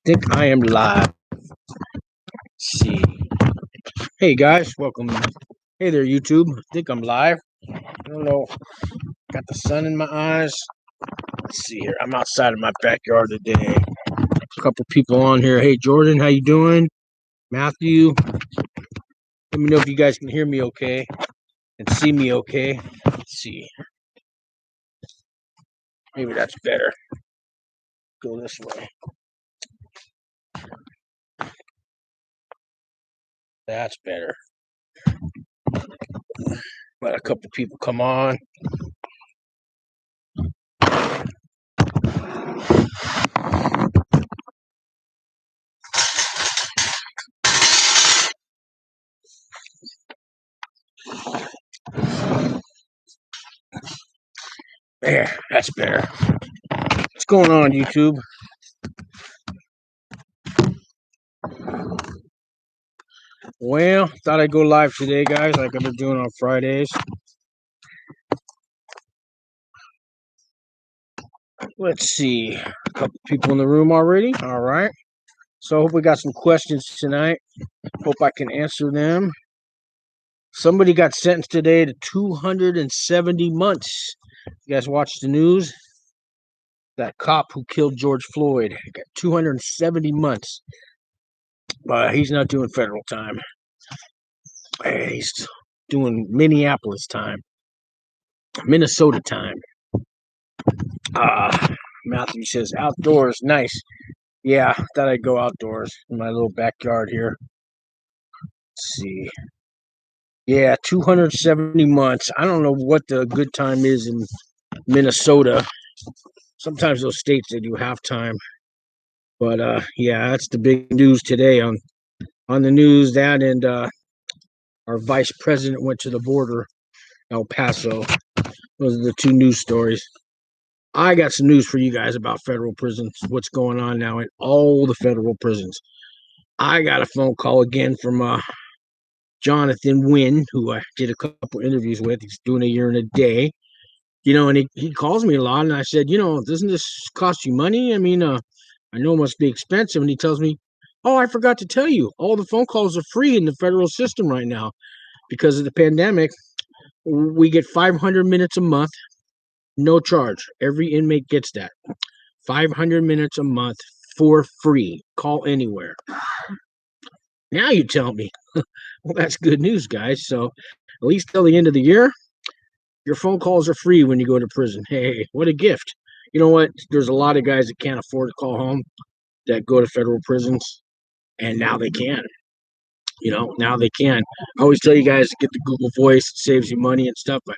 Think I am live. Let's see. Hey guys, welcome. Hey there, YouTube. I think I'm live. I don't know. Got the sun in my eyes. Let's see here. I'm outside of my backyard today. A couple people on here. Hey Jordan, how you doing? Matthew. Let me know if you guys can hear me okay and see me okay. Let's see. Maybe that's better. Go this way. That's better. Let a couple people come on. There, that's better. What's going on, YouTube? Well, thought I'd go live today, guys, like I've been doing on Fridays. Let's see. A couple people in the room already. All right. So I hope we got some questions tonight. Hope I can answer them. Somebody got sentenced today to 270 months. You guys watched the news? That cop who killed George Floyd got 270 months. But he's not doing federal time. He's doing Minneapolis time. Minnesota time. Matthew says outdoors, nice. Yeah, thought I'd go outdoors in my little backyard here. Let's see. Yeah, 270 months. I don't know what the good time is in Minnesota. Sometimes those states, they do halftime. But yeah, that's the big news today on the news. That and our vice president went to the border, El Paso. Those are the two news stories. I got some news for you guys about federal prisons, what's going on now in all the federal prisons. I got a phone call again from Jonathan Wynn, who I did a couple interviews with. He's doing a year and a day. And he calls me a lot, and I said, doesn't this cost you money? I mean, I know it must be expensive. And he tells me, oh, I forgot to tell you, all the phone calls are free in the federal system right now because of the pandemic. We get 500 minutes a month, no charge. Every inmate gets that. 500 minutes a month for free. Call anywhere. Now you tell me. Well, that's good news, guys. So at least till the end of the year, your phone calls are free when you go to prison. Hey, what a gift. You know what? There's a lot of guys that can't afford to call home that go to federal prisons, and now they can. Now they can. I always tell you guys to get the Google Voice. It saves you money and stuff, but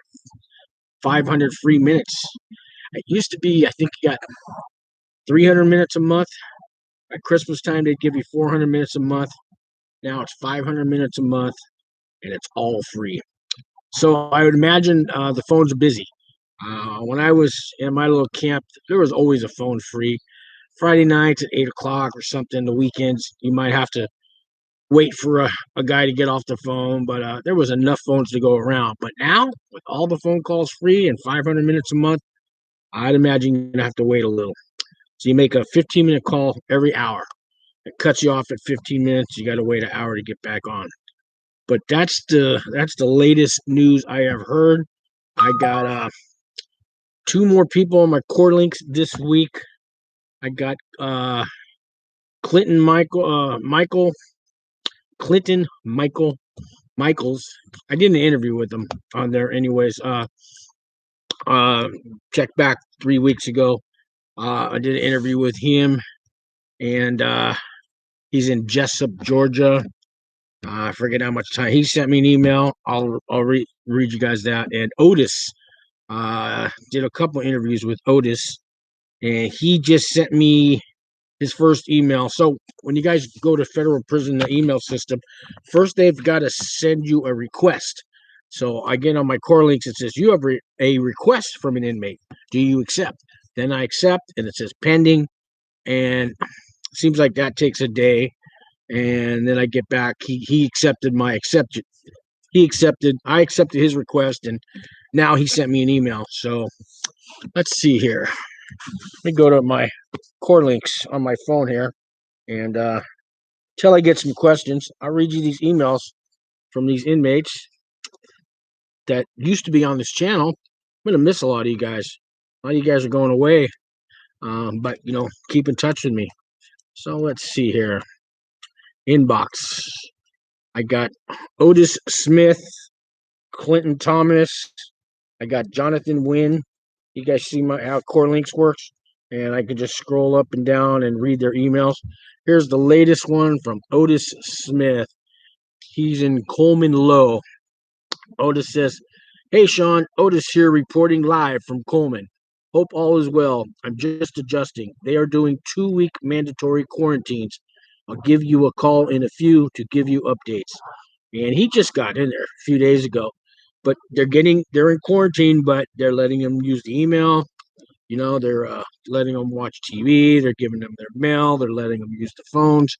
500 free minutes. It used to be, I think you got 300 minutes a month. At Christmas time, they'd give you 400 minutes a month. Now it's 500 minutes a month, and it's all free. So I would imagine the phones are busy. When I was in my little camp, there was always a phone free. Friday nights at 8 o'clock or something. The weekends, you might have to wait for a guy to get off the phone, but there was enough phones to go around. But now, with all the phone calls free and 500 minutes a month, I'd imagine you're going to have to wait a little. So you make a 15-minute call every hour. It cuts you off at 15 minutes. You got to wait an hour to get back on. But that's the latest news I have heard. I got 2 more people on my CoreLinks this week. I got Clinton Michaels. I did an interview with him on there anyways. Check back 3 weeks ago. I did an interview with him, and he's in Jessup, Georgia. I forget how much time. He sent me an email. I'll read you guys that. And Otis, did a couple interviews with Otis, and he just sent me his first email. So when you guys go to federal prison, the email system, first they've got to send you a request. So I get on my CoreLinks, it says, you have a request from an inmate. Do you accept? Then I accept, and it says pending. And it seems like that takes a day. And then I get back. He accepted my acceptance. I accepted his request, and now he sent me an email. So let's see here. Let me go to my CoreLinks on my phone here And till I get some questions, I'll read you these emails from these inmates that used to be on this channel. I'm gonna miss a lot of you guys. A lot of you guys are going away, but keep in touch with me. So let's see here. Inbox. I got Otis Smith, Clinton Thomas. I got Jonathan Wynn. You guys see how CoreLinks works? And I can just scroll up and down and read their emails. Here's the latest one from Otis Smith. He's in Coleman Low. Otis says, "Hey, Sean, Otis here reporting live from Coleman. Hope all is well. I'm just adjusting. They are doing 2-week mandatory quarantines. I'll give you a call in a few to give you updates." And he just got in there a few days ago. But they're in quarantine, but they're letting them use the email. They're letting them watch TV. They're giving them their mail. They're letting them use the phones.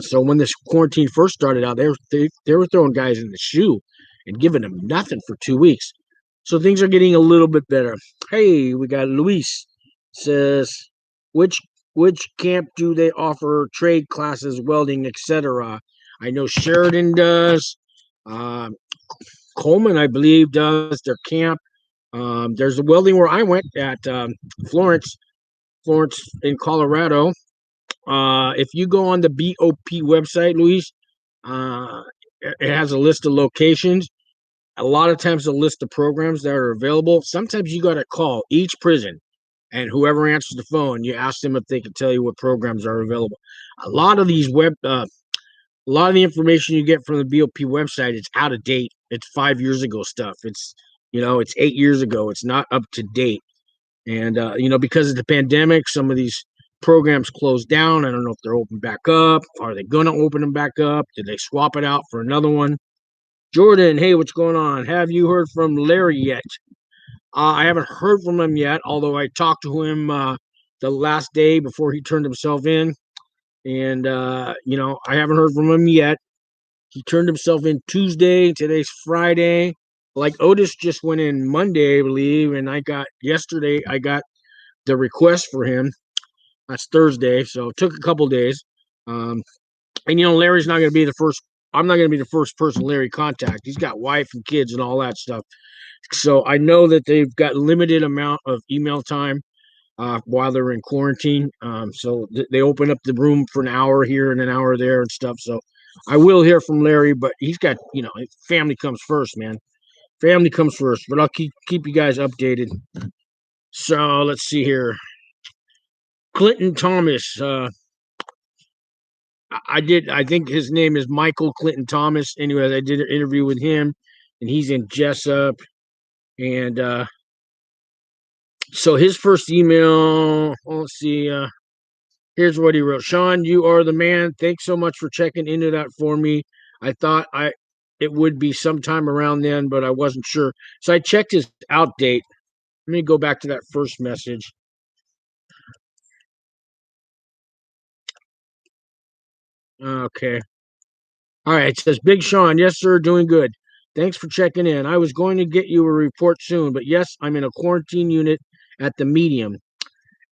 So when this quarantine first started out, they were throwing guys in the shoe and giving them nothing for 2 weeks. So things are getting a little bit better. Hey, we got Luis says, which camp do they offer trade classes, welding, etc.? I know Sheridan does. Coleman, I believe, does their camp. There's a welding where I went at Florence in Colorado. If you go on the BOP website, Luis, it has a list of locations. A lot of times, a list of programs that are available. Sometimes you got to call each prison, and whoever answers the phone, you ask them if they can tell you what programs are available. A lot of the information you get from the BOP website, it's out of date. It's 5 years ago stuff. It's 8 years ago. It's not up to date. And because of the pandemic, some of these programs closed down. I don't know if they're open back up. Are they gonna open them back up? Did they swap it out for another one? Jordan, hey, what's going on? Have you heard from Larry yet? I haven't heard from him yet, although I talked to him the last day before he turned himself in. And I haven't heard from him yet. He turned himself in Tuesday. Today's Friday. Like Otis just went in Monday, I believe, and yesterday I got the request for him. That's Thursday, so it took a couple days. And Larry's not going to be the first. I'm not going to be the first person Larry contacts. He's got wife and kids and all that stuff. So I know that they've got limited amount of email time while they're in quarantine. So they open up the room for an hour here and an hour there and stuff. So I will hear from Larry, but he's got, family comes first, man. Family comes first. But I'll keep you guys updated. So let's see here. Clinton Thomas. I think his name is Michael Clinton Thomas. Anyway, I did an interview with him, and he's in Jessup. And so his first email, let's see. Here's what he wrote. Sean, you are the man. Thanks so much for checking into that for me. I thought it would be sometime around then, but I wasn't sure. So I checked his out date. Let me go back to that first message. Okay. All right. It says, Big Sean. Yes, sir. Doing good. Thanks for checking in. I was going to get you a report soon, but yes, I'm in a quarantine unit at the medium,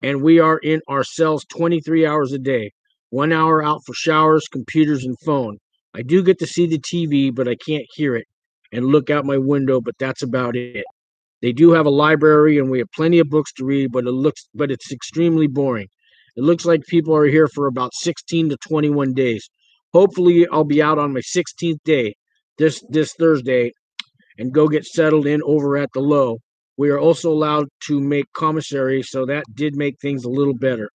and we are in our cells 23 hours a day, 1 hour out for showers, computers, and phone. I do get to see the TV, but I can't hear it and look out my window, but that's about it. They do have a library, and we have plenty of books to read, but it's extremely boring. It looks like people are here for about 16 to 21 days. Hopefully, I'll be out on my 16th day this Thursday and go get settled in over at the Low. We are also allowed to make commissary, so that did make things a little better.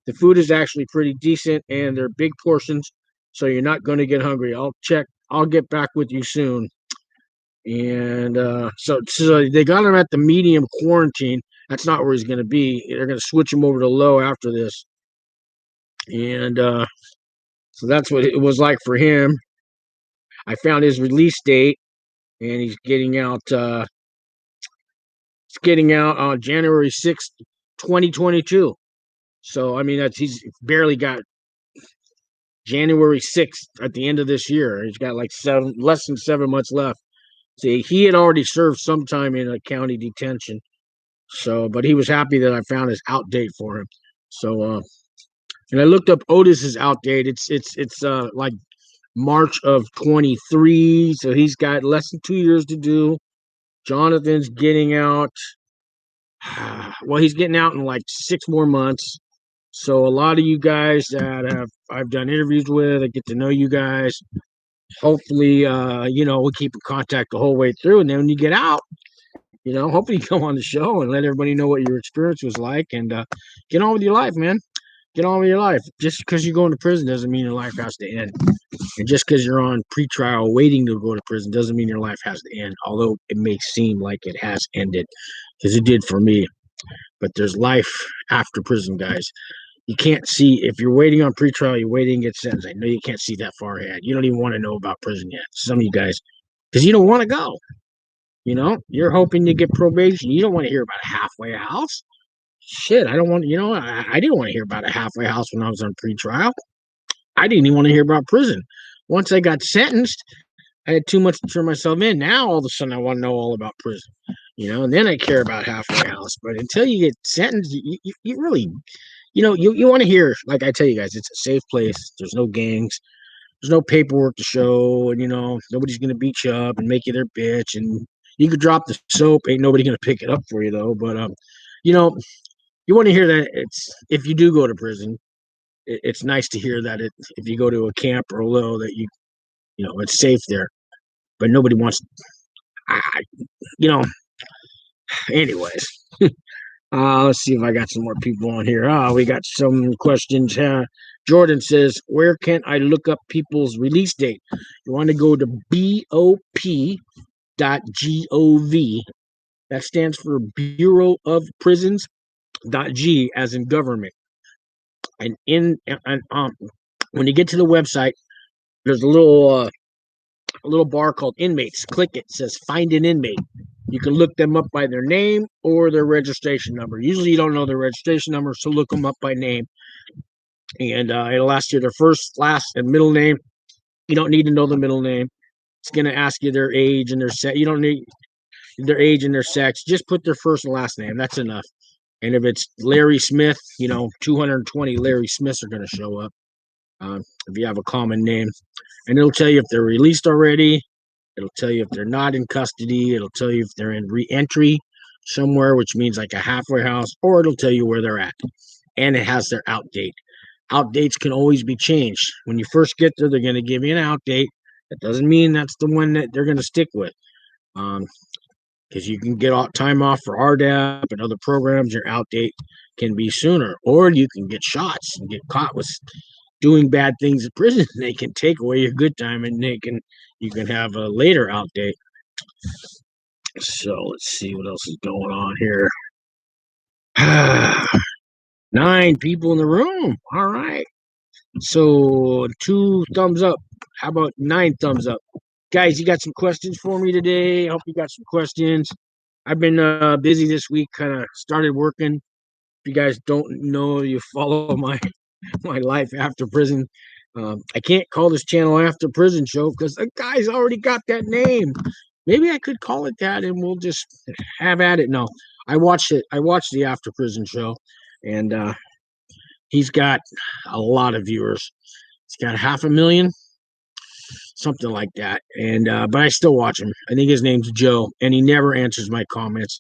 The food is actually pretty decent, and they're big portions, so you're not going to get hungry. I'll get back with you soon. And so they got him at the medium quarantine. That's not where he's going to be. They're going to switch him over to Low after this. And so that's what it was like for him. I found his release date, and he's getting out. It's getting out on January 6th, 2022. So I mean, he's barely got January 6th at the end of this year. He's got like less than 7 months left. See, he had already served some time in a county detention. So, but he was happy that I found his out date for him. So And I looked up Otis's outdate. It's like March of 23, so he's got less than 2 years to do. Jonathan's getting out. Well, he's getting out in like 6 more months. So a lot of you guys that I've done interviews with, I get to know you guys. Hopefully, we'll keep in contact the whole way through. And then when you get out, hopefully you come on the show and let everybody know what your experience was like, and get on with your life, man. Get on with your life. Just because you're going to prison doesn't mean your life has to end. And just because you're on pretrial waiting to go to prison doesn't mean your life has to end, although it may seem like it has ended, because it did for me. But there's life after prison, guys. You can't see, if you're waiting on pretrial, you're waiting to get sentenced. I know you can't see that far ahead. You don't even want to know about prison yet. Some of you guys, because you don't want to go. You're hoping to get probation. You don't want to hear about a halfway house. Shit, I don't want, I didn't want to hear about a halfway house when I was on pretrial. I didn't even want to hear about prison. Once I got sentenced, I had too much to turn myself in. Now, all of a sudden, I want to know all about prison, and then I care about halfway house. But until you get sentenced, you really, you want to hear, like I tell you guys, it's a safe place. There's no gangs. There's no paperwork to show. And, nobody's going to beat you up and make you their bitch. And you could drop the soap. Ain't nobody going to pick it up for you, though. But, you want to hear that if you do go to prison, it's nice to hear that if you go to a camp or a low that it's safe there, but nobody wants, I, anyways. Let's see if I got some more people on here. We got some questions. Jordan says, where can I look up people's release date? You want to go to BOP.gov. That stands for Bureau of Prisons. .g as in government. And when you get to the website, there's a little bar called Inmates. Click it. It says find an inmate. You can look them up by their name or their registration number. Usually you don't know their registration number, so look them up by name. And it'll ask you their first, last, and middle name. You don't need to know the middle name. It's going to ask you their age and their sex. You don't need their age and their sex. Just put their first and last name. That's enough. And if it's Larry Smith, 220 Larry Smiths are going to show up if you have a common name. And it'll tell you if they're released already. It'll tell you if they're not in custody. It'll tell you if they're in re-entry somewhere, which means like a halfway house, or it'll tell you where they're at. And it has their out date. Out dates can always be changed. When you first get there, they're going to give you an out date. That doesn't mean that's the one that they're going to stick with. Because you can get time off for RDAP and other programs. Your out date can be sooner, or you can get shots and get caught with doing bad things in prison. They can take away your good time, and you can have a later out date. So let's see what else is going on here. 9 people in the room. All right. So 2 thumbs up. How about 9 thumbs up? Guys, you got some questions for me today? I hope you got some questions. I've been busy this week, kind of started working. If you guys don't know, you follow my life after prison. I can't call this channel After Prison Show because the guy's already got that name. Maybe I could call it that and we'll just have at it. No, I watched it. I watched the After Prison Show, and he's got a lot of viewers. He's got 500,000, something like that. And but I still watch him. I think his name's Joe, and he never answers my comments.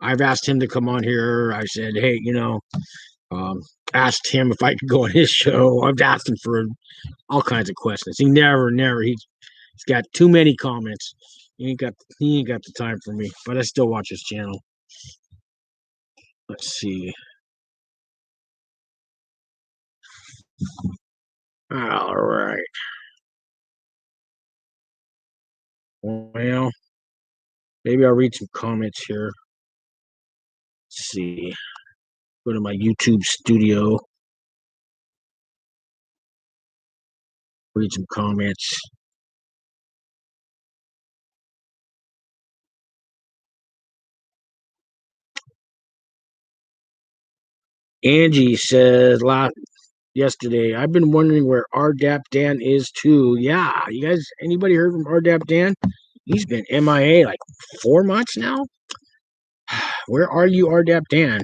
I've asked him to come on here. I said, hey, asked him if I could go on his show. I've asked him for all kinds of questions. He never, he's got too many comments. He ain't got the time for me, but I still watch his channel. Let's see. All right. Well, maybe I'll read some comments here. Let's see. Go to my YouTube studio. Read some comments. Angie says yesterday, I've been wondering where RDAP Dan is too. Yeah, you guys, anybody heard from RDAP Dan? He's been MIA like 4 months now. Where are you, RDAP Dan?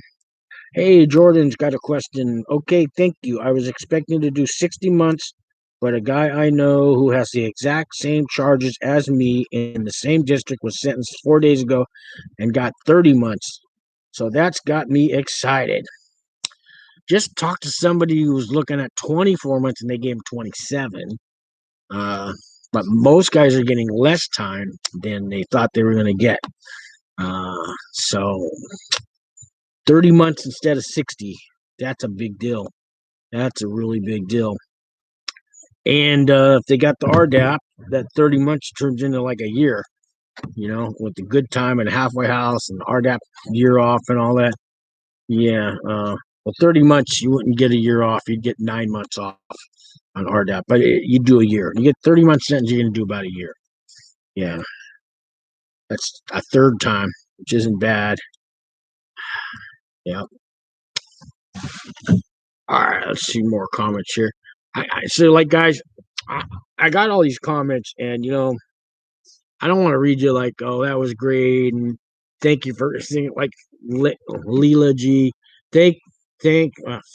Hey, Jordan's got a question. Okay, thank you. I was expecting to do 60 months, but a guy I know who has the exact same charges as me in the same district was sentenced 4 days ago and got 30 months. So that's got me excited. Just talked to somebody who was looking at 24 months and they gave him 27. Uh, but most guys are getting less time than they thought they were going to get. So 30 months instead of 60. That's a big deal. That's a really big deal. And if they got the RDAP, that 30 months turns into like a year, with the good time and halfway house and RDAP year off and all that. Yeah. Well, 30 months, you wouldn't get a year off. You'd get 9 months off on RDAP, but you do a year. You get 30 months sentence, you're going to do about a year. Yeah. That's a third time, which isn't bad. Yeah. All right. Let's see more comments here. So, like, guys, I got all these comments, and I don't want to read you like, oh, that was great, and thank you for singing, like Leela G.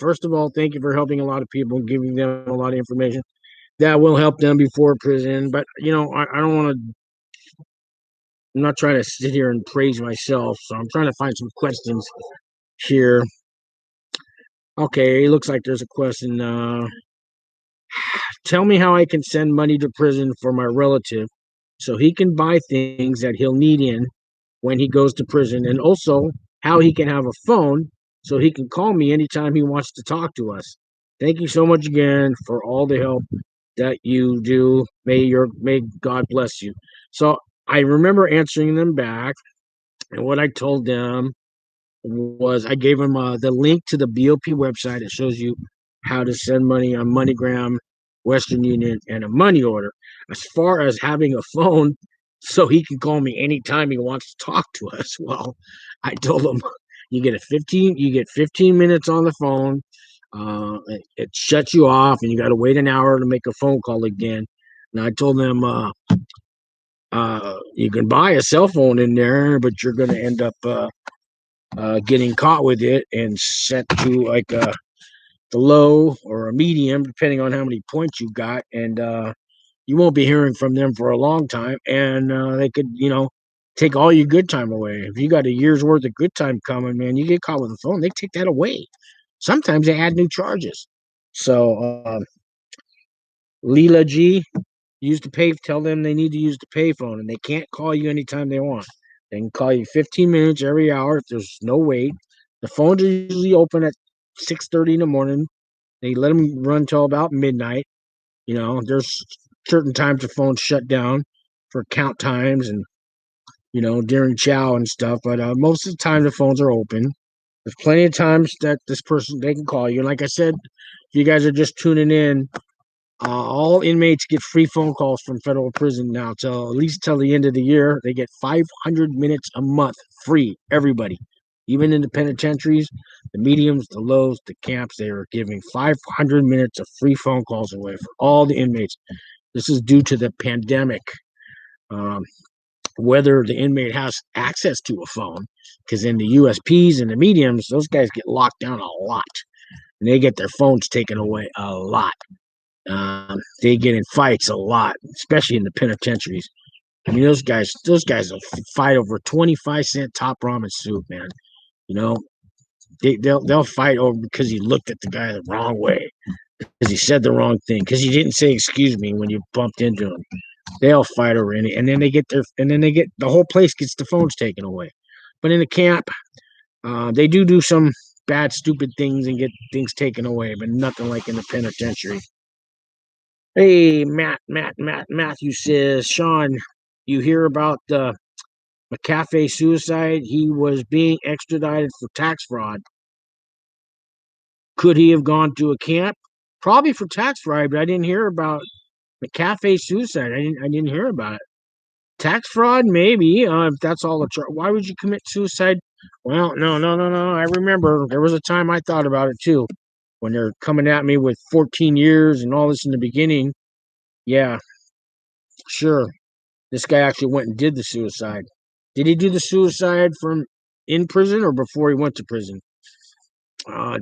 First of all, thank you for helping a lot of people, giving them a lot of information that will help them before prison. But I don't want to. I'm not trying to sit here and praise myself, so I'm trying to find some questions here. Okay, it looks like there's a question. Tell me how I can send money to prison for my relative so he can buy things that he'll need in when he goes to prison, and also how he can have a phone so he can call me anytime he wants to talk to us. Thank you so much again for all the help that you do. May God bless you. So I remember answering them back, and what I told them was I gave them the link to the BOP website. It shows you how to send money on MoneyGram, Western Union, and a money order. As far as having a phone, so he can call me anytime he wants to talk to us. Well, I told him you get 15 minutes on the phone. It shuts you off, and you got to wait an hour to make a phone call again. And I told them you can buy a cell phone in there, but you're going to end up getting caught with it and sent to like the low or a medium, depending on how many points you got. And you won't be hearing from them for a long time. And they could, take all your good time away. If you got a year's worth of good time coming, man, you get caught with a phone, they take that away. Sometimes they add new charges. So Leela G, tell them they need to use the payphone and they can't call you anytime they want. They can call you 15 minutes every hour if there's no wait. The phones are usually open at 6:30 in the morning. They let them run till about midnight. There's certain times the phones shut down for count times and during chow and stuff. But most of the time the phones are open. There's plenty of times that they can call you. And like I said, if you guys are just tuning in, all inmates get free phone calls from federal prison now till at least till the end of the year. They get 500 minutes a month free. Everybody, even in the penitentiaries, the mediums, the lows, the camps, they are giving 500 minutes of free phone calls away for all the inmates. This is due to the pandemic. Whether the inmate has access to a phone, because in the USPs and the mediums, those guys get locked down a lot, and they get their phones taken away a lot. They get in fights a lot, especially in the penitentiaries. I mean, those guys will fight over 25-cent top ramen soup, man. They'll fight over because he looked at the guy the wrong way, because he said the wrong thing, because he didn't say excuse me when you bumped into him. They'll fight over it, and then they get the whole place gets the phones taken away. But in the camp, they do some bad, stupid things and get things taken away, but nothing like in the penitentiary. Hey, Matthew says, Sean, you hear about the McAfee suicide? He was being extradited for tax fraud. Could he have gone to a camp? Probably for tax fraud, but I didn't hear about McAfee suicide. I didn't hear about it. Tax fraud, maybe. If that's all the why would you commit suicide? Well, no. I remember there was a time I thought about it too, when they're coming at me with 14 years and all this in the beginning. Yeah, sure. This guy actually went and did the suicide. Did he do the suicide from in prison or before he went to prison?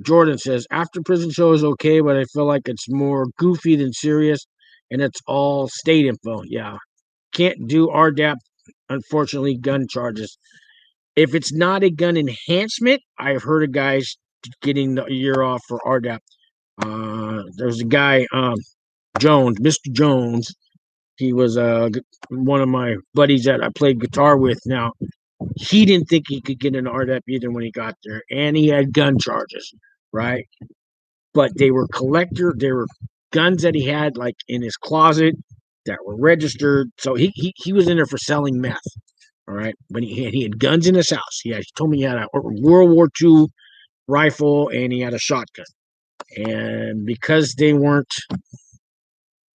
Jordan says, after prison show is okay, but I feel like it's more goofy than serious, and it's all state info. Yeah, can't do RDAP, unfortunately, gun charges. If it's not a gun enhancement, I've heard of guys getting the year off for RDAP. There's a guy, Jones, Mr. Jones. He was one of my buddies that I played guitar with. Now, he didn't think he could get an RDAP either when he got there, and he had gun charges, right? But they were guns that he had like in his closet that were registered. So he was in there for selling meth. All right, but he had guns in his house. He told me he had a World War II rifle and he had a shotgun. And because they weren't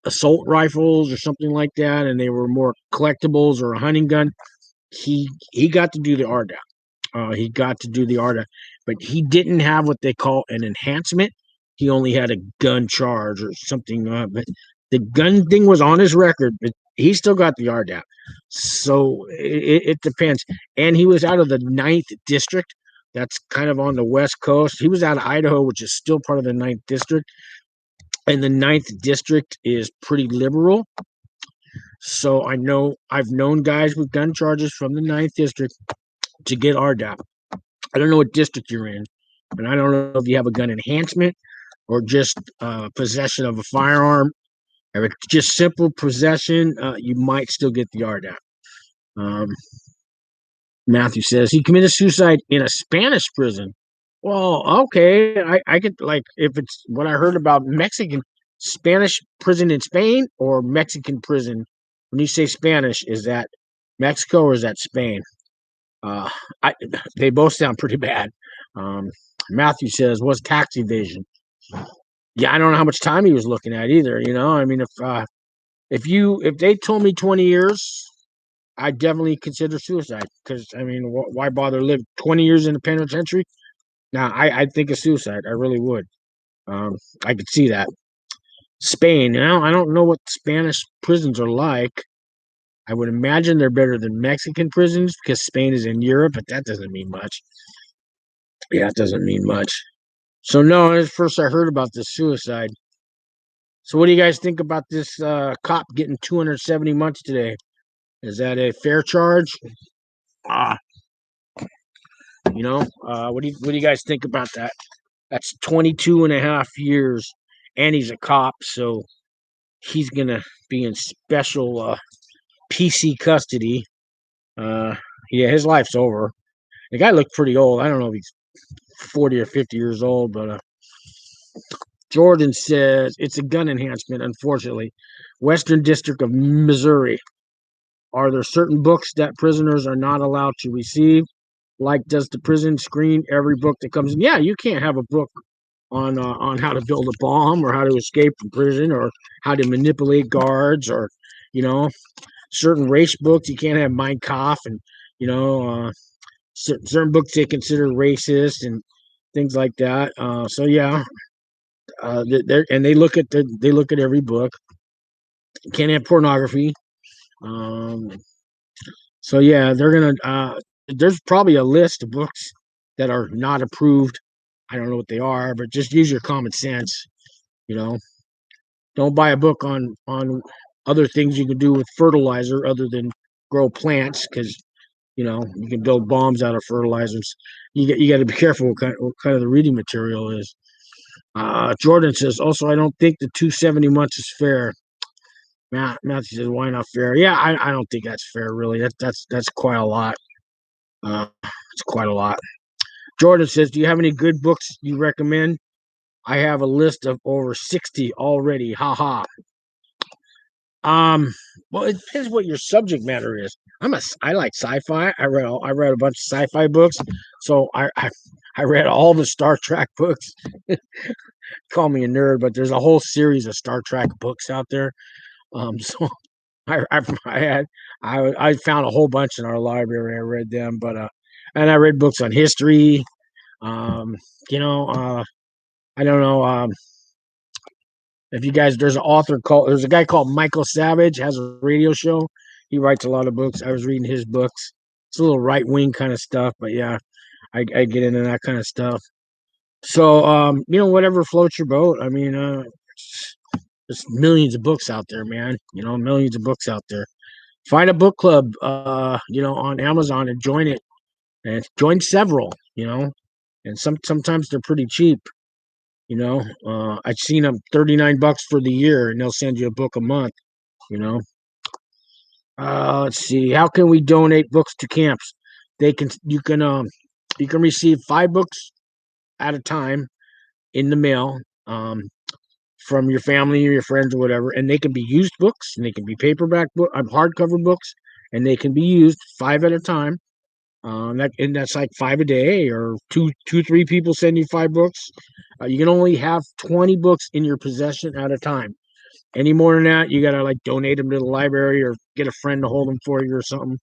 assault rifles or something like that, and they were more collectibles or a hunting gun, he got to do the RDAP. He got to do the RDAP, but he didn't have what they call an enhancement. He only had a gun charge or something. But the gun thing was on his record, but he still got the RDAP. So it depends. And he was out of the 9th district. That's kind of on the West Coast. He was out of Idaho, which is still part of the 9th district. And the 9th district is pretty liberal. So I've known guys with gun charges from the 9th district to get RDAP. I don't know what district you're in, and I don't know if you have a gun enhancement or just possession of a firearm. If it's just simple possession, you might still get the RDAP. Matthew says he committed suicide in a Spanish prison. Well, okay, I could, like, if it's what I heard about Mexican Spanish prison in Spain or Mexican prison. When you say Spanish, is that Mexico or is that Spain? Uh, they both sound pretty bad. Matthew says, "What's tax evasion?" Yeah, I don't know how much time he was looking at either. I mean, if they told me 20 years, I definitely consider suicide because I mean, why bother live 20 years in the penitentiary? Now, I'd think of suicide. I really would. I could see that. Spain. Now, I don't know what Spanish prisons are like. I would imagine they're better than Mexican prisons because Spain is in Europe, but that doesn't mean much. Yeah, it doesn't mean much. So no, at first I heard about this suicide. So what do you guys think about this cop getting 270 months today? Is that a fair charge? Ah, what do you guys think about that? That's 22 and a half years, and he's a cop, so he's gonna be in special PC custody. Yeah, his life's over. The guy looked pretty old. I don't know if he's 40 or 50 years old, but Jordan says it's a gun enhancement, unfortunately. Western District of Missouri. Are there certain books that prisoners are not allowed to receive? Like, does the prison screen every book that comes in? Yeah, you can't have a book on how to build a bomb or how to escape from prison or how to manipulate guards or, certain race books. You can't have Mein Kampf and, certain books they consider racist and things like that. So yeah, they look at every book. You can't have pornography. Um, so yeah, they're gonna. There's probably a list of books that are not approved. I don't know what they are, but just use your common sense. You know, don't buy a book on other things you can do with fertilizer other than grow plants because you can build bombs out of fertilizers. You got to be careful what kind of the reading material is. Jordan says also I don't think the 270 months is fair. Matthew says why not fair? Yeah, I don't think that's fair really. That's quite a lot. It's quite a lot. Jordan says, do you have any good books you recommend? I have a list of over 60 already. Ha ha. Well, it depends what your subject matter is. I like sci-fi. I read a bunch of sci-fi books, so I read all the Star Trek books. Call me a nerd, but there's a whole series of Star Trek books out there. So I found a whole bunch in our library. I read them, but and I read books on history. Um, I don't know. If you guys, there's a guy called Michael Savage, has a radio show. He writes a lot of books. I was reading his books. It's a little right wing kind of stuff, but yeah, I get into that kind of stuff. So, whatever floats your boat. I mean, there's millions of books out there, man. Millions of books out there. Find a book club, on Amazon and join it, and join several, and sometimes they're pretty cheap. I've seen them $39 for the year, and they'll send you a book a month. You know, let's see. How can we donate books to camps? You can receive 5 books at a time in the mail, from your family or your friends or whatever, and they can be used books, and they can be paperback book, hardcover books, and they can be used 5 at a time. That's like 5 a day, or three people send you 5 books. You can only have 20 books in your possession at a time. Any more than that, you gotta like donate them to the library or get a friend to hold them for you or something.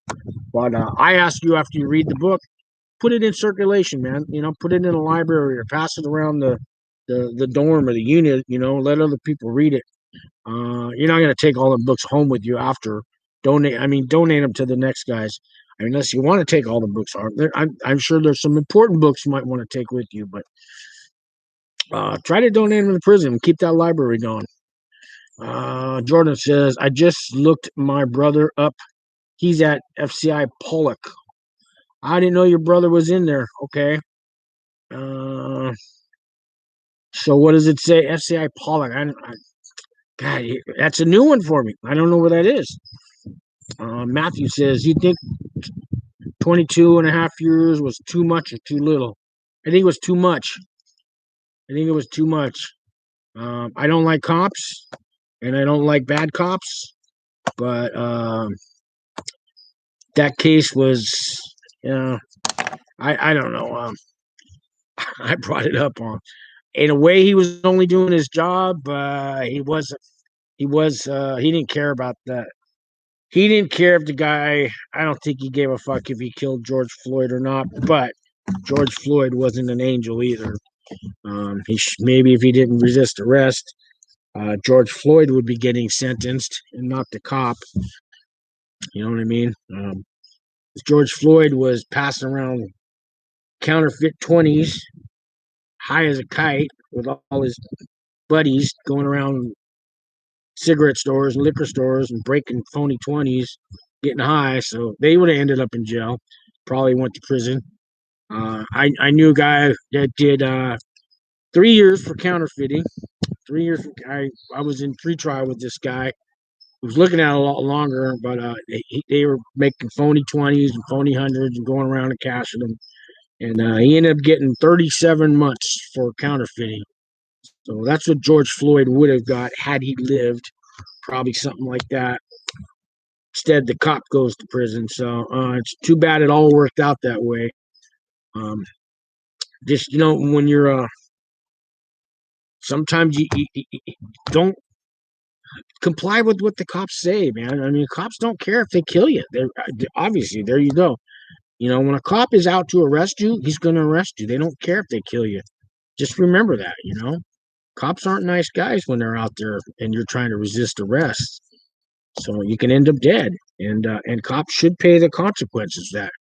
But I ask you, after you read the book, put it in circulation, man. Put it in a library or pass it around the dorm or the unit. Let other people read it. You're not gonna take all the books home with you after. Donate them to the next guys. Unless you want to take all the books home. I'm sure there's some important books you might want to take with you, but try to donate them to the prison and keep that library going. Jordan says, I just looked my brother up. He's at FCI Pollock. I didn't know your brother was in there. Okay. So what does it say? FCI Pollock. God, that's a new one for me. I don't know where that is. Matthew says, you think 22 and a half years was too much or too little? I think it was too much. I don't like cops, and I don't like bad cops, but that case was, I don't know. I brought it up on. In a way, he was only doing his job. He didn't care about that. He didn't care if the guy. I don't think he gave a fuck if he killed George Floyd or not. But George Floyd wasn't an angel either. Maybe if he didn't resist arrest, George Floyd would be getting sentenced and not the cop. You know what I mean? George Floyd was passing around counterfeit 20s, high as a kite, with all his buddies going around cigarette stores and liquor stores and breaking phony 20s, getting high. So they would have ended up in jail. Probably went to prison. I knew a guy that did 3 years for counterfeiting. 3 years. I was in pre-trial with this guy. He was looking at it a lot longer, but they were making phony 20s and phony 100s and going around and cashing them. And he ended up getting 37 months for counterfeiting. So that's what George Floyd would have got had he lived. Probably something like that. Instead, the cop goes to prison. So it's too bad it all worked out that way. Just, when you're sometimes you don't comply with what the cops say, man. Cops don't care if they kill you. They're obviously, there you go. When a cop is out to arrest you, he's going to arrest you. They don't care if they kill you. Just remember that. Cops aren't nice guys when they're out there and you're trying to resist arrest. So you can end up dead, and cops should pay the consequences of that.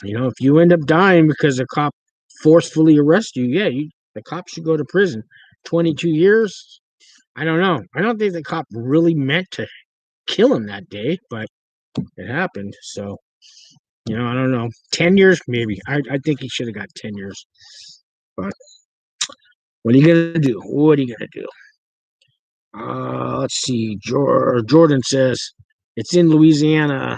If you end up dying because a cop forcefully arrests you, the cop should go to prison. 22 years. I don't know. I don't think the cop really meant to kill him that day, but it happened. So, I don't know. 10 years, maybe. I think he should have got 10 years. But what are you going to do? Let's see. Jordan says, it's in Louisiana.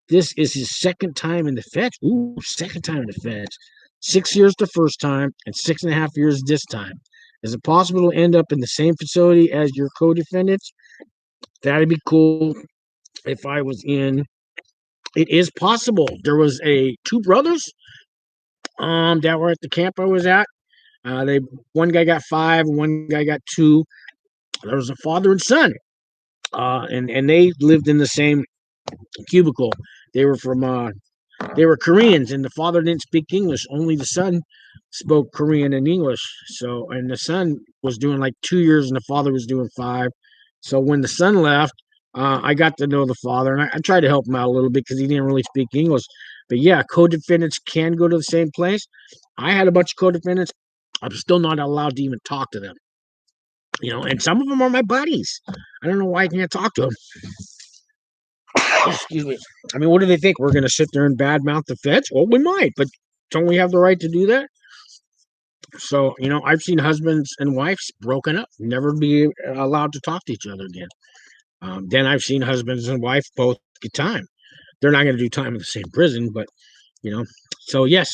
This is his second time in the feds. Ooh, second time in the feds. 6 years the first time and 6.5 years this time. Is it possible to end up in the same facility as your co-defendants? That'd be cool if I was in. It is possible. There was two brothers that were at the camp I was at. One guy got 5, one guy got 2. There was a father and son, and they lived in the same cubicle. They were Koreans, and the father didn't speak English. Only the son spoke Korean and English. So, and the son was doing like 2 years, and the father was doing 5. So when the son left, I got to know the father, and I tried to help him out a little bit because he didn't really speak English. But yeah, co-defendants can go to the same place. I had a bunch of co-defendants. I'm still not allowed to even talk to them. And some of them are my buddies. I don't know why I can't talk to them. Excuse me. I mean, what do they think? We're going to sit there and badmouth the feds? Well, we might, but don't we have the right to do that? So, I've seen husbands and wives broken up, never be allowed to talk to each other again. Then I've seen husbands and wife both get time. They're not going to do time in the same prison, but, so yes,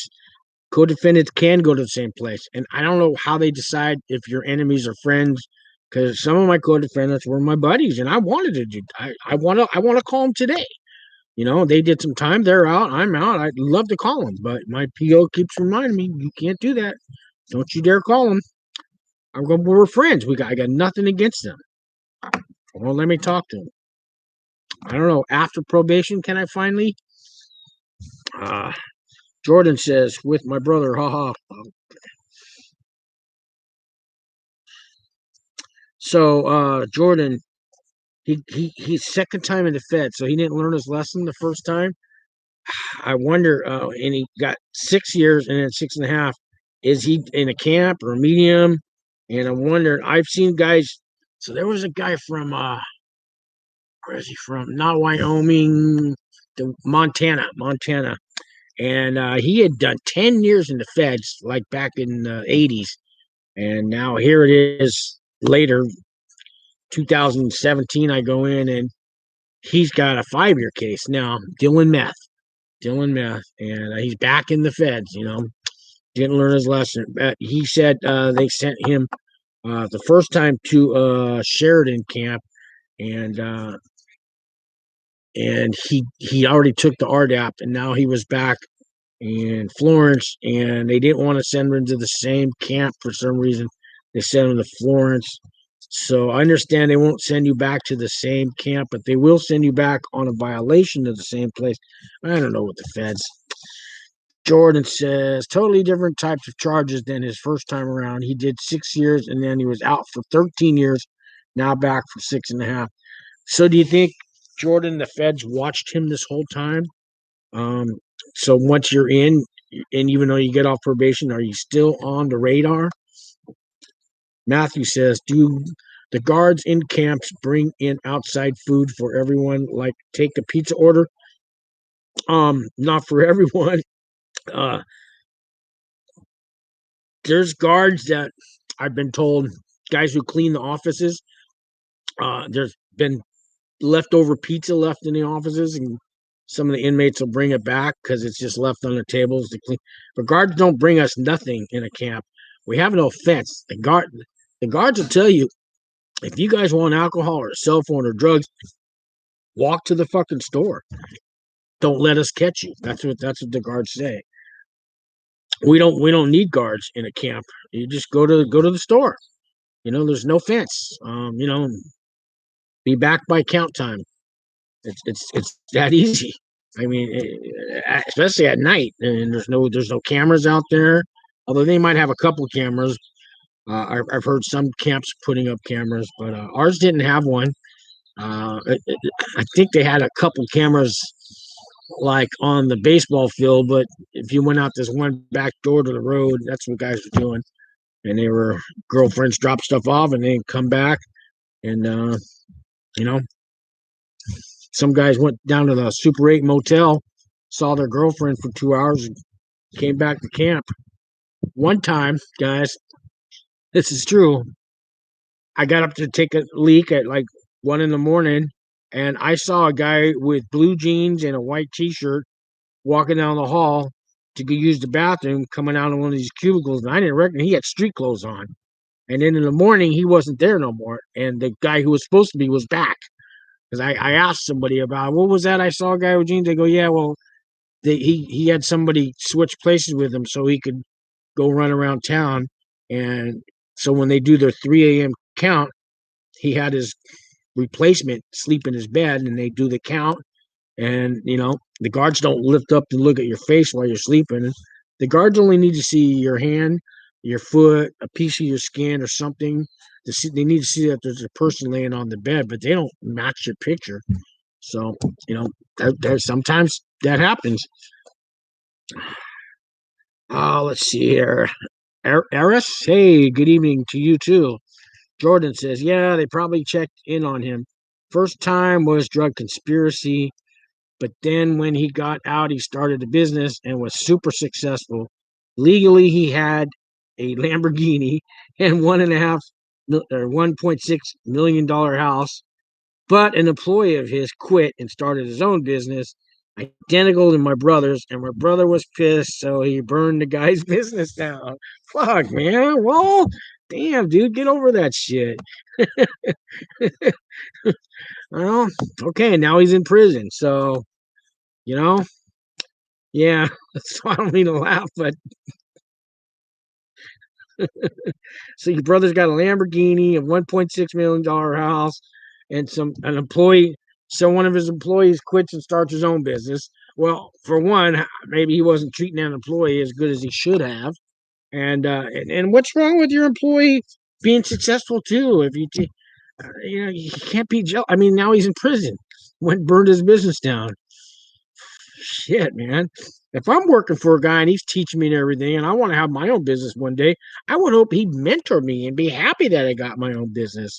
co-defendants can go to the same place. And I don't know how they decide if you're enemies or friends, because some of my co-defendants were my buddies, and I wanted to do. I want to call them today. They did some time. They're out. I'm out. I'd love to call them, but my PO keeps reminding me, you can't do that. Don't you dare call them. We're friends. I got nothing against them. Well, let me talk to them. I don't know. After probation, can I finally? Jordan says, with my brother, haha. So Jordan, he's second time in the Fed, so he didn't learn his lesson the first time. I wonder, and he got 6 years and then 6.5. Is he in a camp or a medium? And I wonder, I've seen guys. So there was a guy from where is he from? Not Wyoming, Montana. And he had done 10 years in the Feds, like back in the 80s. And now here it is later, 2017, I go in and he's got a 5-year case now, dealing meth. And he's back in the Feds, didn't learn his lesson. He said they sent him the first time to Sheridan camp, and he already took the RDAP, and now he was back in Florence, and they didn't want to send him to the same camp for some reason. They sent him to Florence. So I understand they won't send you back to the same camp, but they will send you back on a violation to the same place. I don't know what the feds. Jordan says totally different types of charges than his first time around. He did 6 years and then he was out for 13 years, now back for 6.5. So do you think, Jordan, the feds watched him this whole time? So once you're in, and even though you get off probation, are you still on the radar? Matthew says, do the guards in camps bring in outside food for everyone, like take a pizza order? Not for everyone. There's guards that I've been told, guys who clean the offices, there's been leftover pizza left in the offices, and some of the inmates will bring it back because it's just left on the tables to clean. But guards don't bring us nothing in a camp. We have no offense. The guards will tell you, if you guys want alcohol or a cell phone or drugs, walk to the fucking store. Don't let us catch you. That's what the guards say. We don't need guards in a camp. You just go to the store. There's no fence. Be back by count time. It's that easy. I mean, especially at night, and there's no cameras out there. Although they might have a couple cameras. I've heard some camps putting up cameras, but ours didn't have one. I think they had a couple cameras like on the baseball field, but if you went out this one back door to the road, that's what guys were doing. And they were girlfriends drop stuff off and they come back. And, some guys went down to the Super 8 motel, saw their girlfriend for 2 hours and came back to camp. One time, guys, this is true. I got up to take a leak at like 1 a.m, and I saw a guy with blue jeans and a white t-shirt walking down the hall to go use the bathroom, coming out of one of these cubicles, and I didn't reckon he had street clothes on. And then in the morning, he wasn't there no more, and the guy who was supposed to be was back. Because I asked somebody about, what was that? I saw a guy with jeans. They go, yeah, well, he had somebody switch places with him so he could go run around town. And so when they do their 3 a.m. count, he had his replacement sleep in his bed, and they do the count. And, the guards don't lift up to look at your face while you're sleeping. The guards only need to see your hand, your foot, a piece of your skin or something. They need to see that there's a person laying on the bed, but they don't match your picture. So, sometimes that happens. Let's see here. Eris, hey, good evening to you too. Jordan says, yeah, they probably checked in on him. First time was drug conspiracy, but then when he got out, he started a business and was super successful. Legally, he had a Lamborghini and $1.6 million house. But an employee of his quit and started his own business, identical to my brother's, and my brother was pissed, so he burned the guy's business down. Fuck, man. Well, damn, dude, get over that shit. Well, okay, now he's in prison, so you know, yeah. So I don't mean to laugh, but so your brother's got a Lamborghini, a $1.6 million house, and an employee. So one of his employees quits and starts his own business. Well, for one, maybe he wasn't treating that employee as good as he should have. And what's wrong with your employee being successful too? If you can't be jealous. I mean, now he's in prison. Went burned his business down. Shit, man. If I'm working for a guy and he's teaching me and everything, and I want to have my own business one day, I would hope he'd mentor me and be happy that I got my own business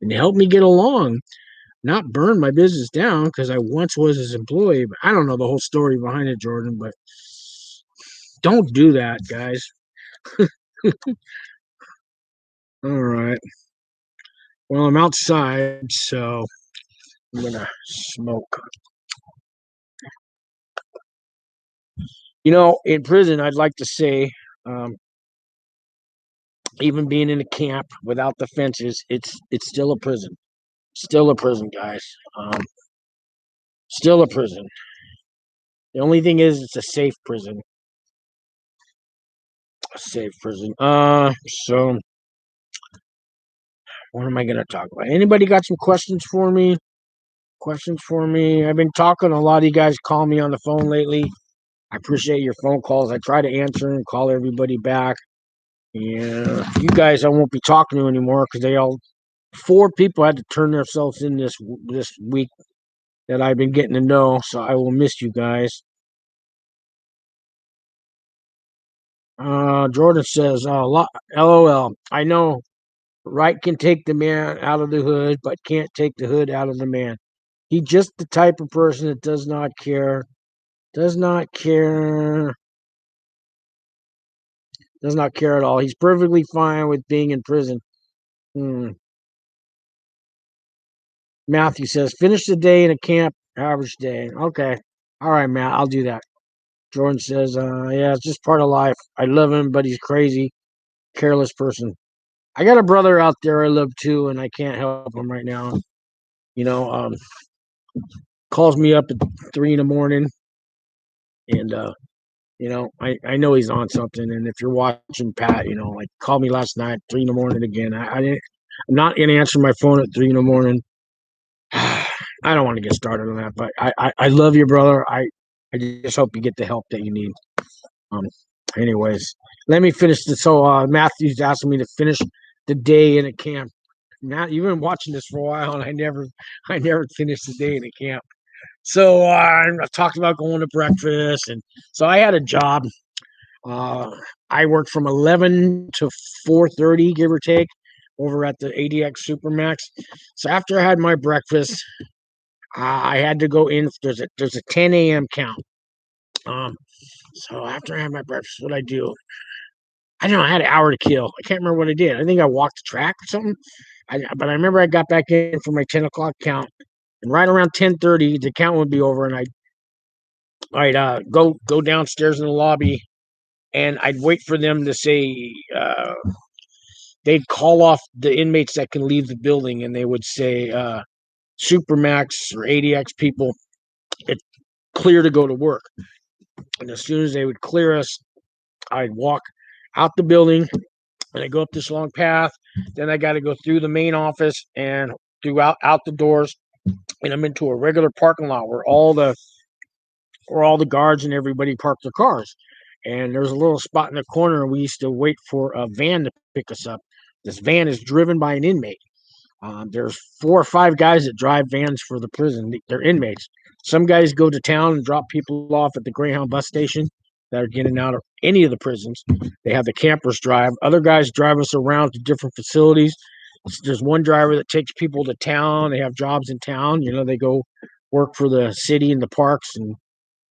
and help me get along, not burn my business down because I once was his employee. But I don't know the whole story behind it, Jordan, but don't do that, guys. All right. Well, I'm outside, so I'm going to smoke. In prison, I'd like to say, um, even being in a camp without the fences, it's still a prison. Still a prison, guys. Still a prison. The only thing is, it's a safe prison. A safe prison. So what am I gonna talk about? Anybody got some questions for me? Questions for me? I've been talking. A lot of you guys call me on the phone lately. I appreciate your phone calls. I try to answer and call everybody back. Yeah, you guys, I won't be talking to anymore because 4 people had to turn themselves in this week that I've been getting to know. So I will miss you guys. Jordan says, LOL. I know right can take the man out of the hood, but can't take the hood out of the man. He's just the type of person that does not care, does not care, does not care at all. He's perfectly fine with being in prison. Matthew says, finish the day in a camp, average day. Okay. All right, Matt, I'll do that. Jordan says, yeah, it's just part of life. I love him, but he's crazy, careless person. I got a brother out there I love too, and I can't help him right now. You know, calls me up at 3 in the morning, and I know he's on something. And if you're watching Pat, like call me last night, 3 in the morning again. I'm not gonna answer my phone at 3 in the morning. I don't want to get started on that, but I love you, brother. I just hope you get the help that you need. Um, anyways, let me finish this. So Matthew's asking me to finish the day in a camp. Matt, you've been watching this for a while, and I never finished the day in a camp. So I talked about going to breakfast, and so I had a job. I worked from 11 to 4:30, give or take, over at the ADX Supermax. So after I had my breakfast, I had to go in. There's a 10 a.m. count. So after I had my breakfast, what I do? I don't know. I had an hour to kill. I can't remember what I did. I think I walked the track or something. But I remember I got back in for my 10 o'clock count, and right around 10:30, the count would be over, and I'd go downstairs in the lobby, and I'd wait for them to say they'd call off the inmates that can leave the building, and they would say Supermax or ADX people, it's clear to go to work. And as soon as they would clear us, I'd walk out the building, and I go up this long path. Then I got to go through the main office and out the doors, and I'm into a regular parking lot where all the guards and everybody park their cars. And there's a little spot in the corner, and we used to wait for a van to pick us up. This van is driven by an inmate. There's 4 or 5 guys that drive vans for the prison. They're inmates. Some guys go to town and drop people off at the Greyhound bus station. that are getting out of any of the prisons. They have the campers drive. Other guys drive us around to different facilities. There's one driver that takes people to town. They have jobs in town. They go work for the city and the parks and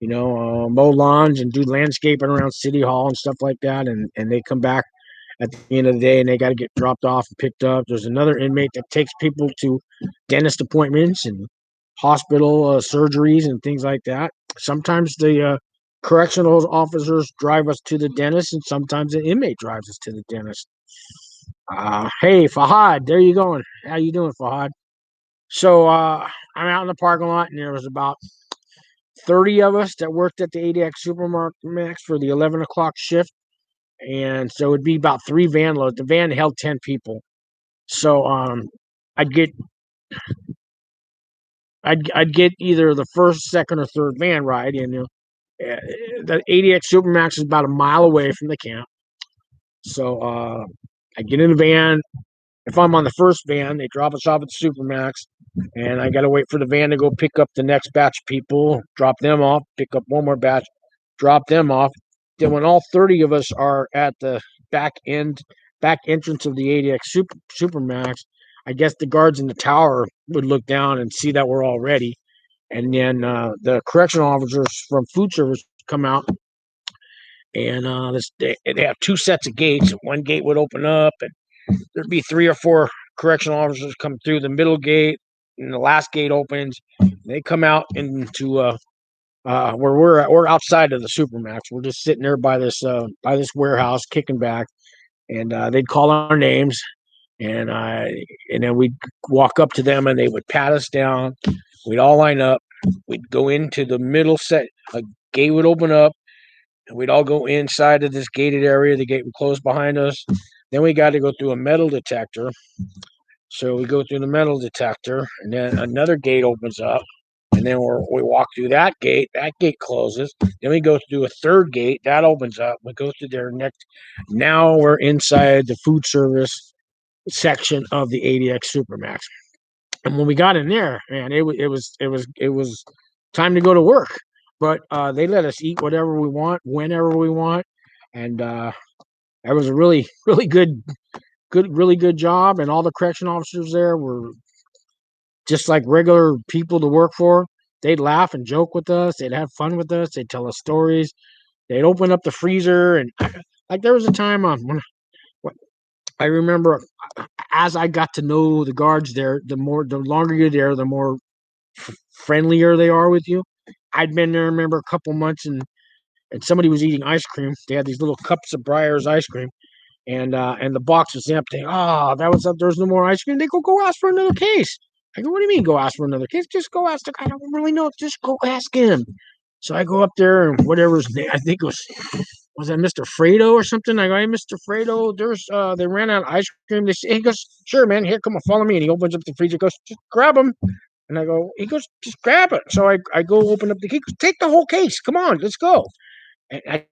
mow lawns and do landscaping around City Hall and stuff like that. And they come back at the end of the day and they got to get dropped off and picked up. There's another inmate that takes people to dentist appointments and hospital surgeries and things like that. Sometimes the correctional officers drive us to the dentist, and sometimes the inmate drives us to the dentist. Hey, Fahad, there you going? How you doing, Fahad? So I'm out in the parking lot, and there was about 30 of us that worked at the ADX Supermax for the 11 o'clock shift. And so it'd be about 3 van loads. The van held 10 people. So I'd get either the first, second, or third van ride. And the ADX Supermax is about a mile away from the camp. So I get in the van. If I'm on the first van, they drop us off at the Supermax, and I got to wait for the van to go pick up the next batch of people, drop them off, pick up one more batch, drop them off. Then when all 30 of us are at the back entrance of the ADX Supermax, I guess the guards in the tower would look down and see that we're all ready. And then the correctional officers from food service come out, and they have 2 sets of gates. One gate would open up, and there'd be 3 or 4 correctional officers come through the middle gate, and the last gate opens. They come out into where we're outside of the Supermax. We're just sitting there by this warehouse, kicking back, and they'd call our names, and then we'd walk up to them, and they would pat us down. We'd all line up. We'd go into the middle set. A gate would open up, and we'd all go inside of this gated area. The gate would close behind us. Then we got to go through a metal detector. So we go through the metal detector, and then another gate opens up, and then we walk through that gate. That gate closes. Then we go through a third gate. That opens up. We go through there next. Now we're inside the food service section of the ADX Supermax. And when we got in there, man, it was time to go to work. But they let us eat whatever we want, whenever we want, and that was a really, really really good job. And all the correction officers there were just like regular people to work for. They'd laugh and joke with us. They'd have fun with us. They'd tell us stories. They'd open up the freezer, and like there was a time when I remember, as I got to know the guards there, the longer you're there, the more friendlier they are with you. I'd been there, remember, a couple months, and somebody was eating ice cream. They had these little cups of Breyer's ice cream, and the box was empty. Oh, that was up. There's no more ice cream. They go ask for another case. I go, what do you mean go ask for another case? Just go ask the guy. I don't really know. Just go ask him. So I go up there, and whatever's name, I think was that Mr. Fredo or something? I go, hey, Mr. Fredo, they ran out of ice cream. He goes, sure, man, here, come on, follow me. And he opens up the freezer, goes, just grab them. And I go, he goes, just grab it. So I go open up he goes, take the whole case. Come on, let's go. And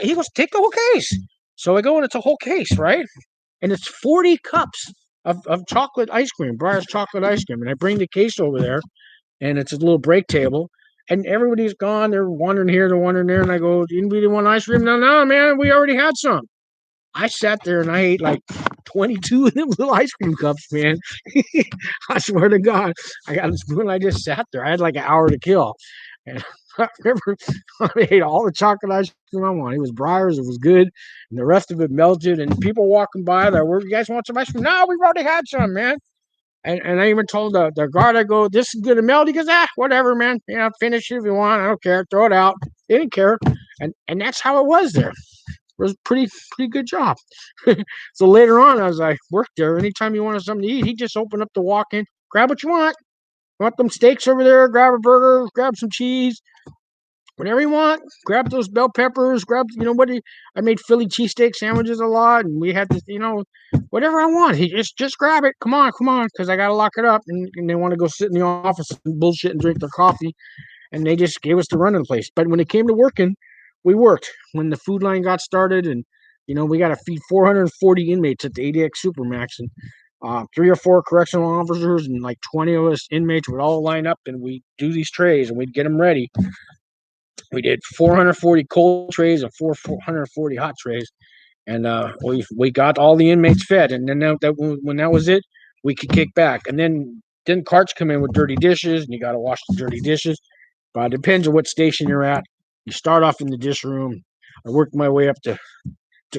he goes, take the whole case. So I go, and it's a whole case, right? And it's 40 cups of chocolate ice cream, Breyer's chocolate ice cream. And I bring the case over there, and it's a little break table. And everybody's gone. They're wandering here, they're wandering there. And I go, anybody want ice cream? No, man, we already had some. I sat there and I ate like 22 of them little ice cream cups, man. I swear to God, I got a spoon. I just sat there. I had like an hour to kill. And I remember I ate all the chocolate ice cream I wanted. It was Breyer's. It was good. And the rest of it melted. And people walking by there, you guys want some ice cream? No, we've already had some, man. And I even told the guard, I go, this is going to melt. He goes, whatever, man. Finish it if you want. I don't care. Throw it out. They didn't care. And that's how it was there. It was a pretty good job. So later on, as I worked there, anytime you wanted something to eat, he'd just open up the walk-in, grab what you want. Want them steaks over there, grab a burger, grab some cheese. Whatever you want, grab those bell peppers, I made Philly cheesesteak sandwiches a lot, and we had this, whatever I want. He just grab it. Come on, because I got to lock it up. And they want to go sit in the office and bullshit and drink their coffee. And they just gave us the run of the place. But when it came to working, we worked. When the food line got started, and, we got to feed 440 inmates at the ADX Supermax, and 3 or 4 correctional officers and like 20 of us inmates would all line up, and we'd do these trays, and we'd get them ready. We did 440 cold trays and 440 hot trays, and we got all the inmates fed. And then when that was it, we could kick back. And then carts come in with dirty dishes, and you got to wash the dirty dishes. But it depends on what station you're at. You start off in the dish room. I worked my way up to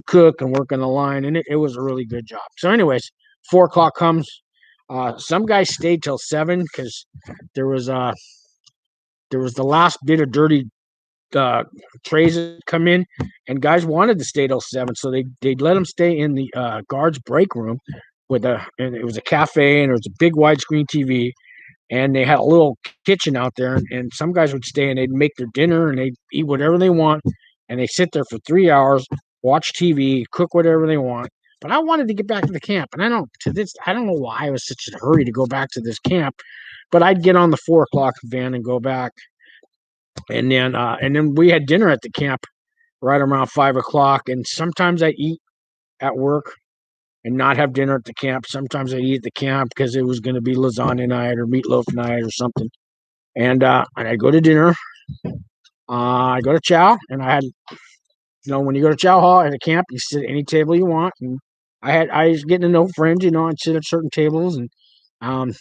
cook and work on the line, and it was a really good job. So, anyways, 4 o'clock comes. Some guys stayed till 7 because there was the last bit of dirty trays that come in, and guys wanted to stay till 7, so they'd let them stay in the guards break room and it was a cafe, and there was a big widescreen TV, and they had a little kitchen out there, and some guys would stay and they'd make their dinner and they'd eat whatever they want, and they sit there for 3 hours, watch TV, cook whatever they want. But I wanted to get back to the camp, and I don't know why I was such a hurry to go back to this camp, but I'd get on the 4 o'clock van and go back, and then we had dinner at the camp right around 5 o'clock, and sometimes I eat at work and not have dinner at the camp. Sometimes I eat at the camp because it was going to be lasagna night or meatloaf night or something, and I go to dinner. I go to chow, and I had, when you go to chow hall at a camp, you sit at any table you want, and I was getting to know friends. I'd sit at certain tables and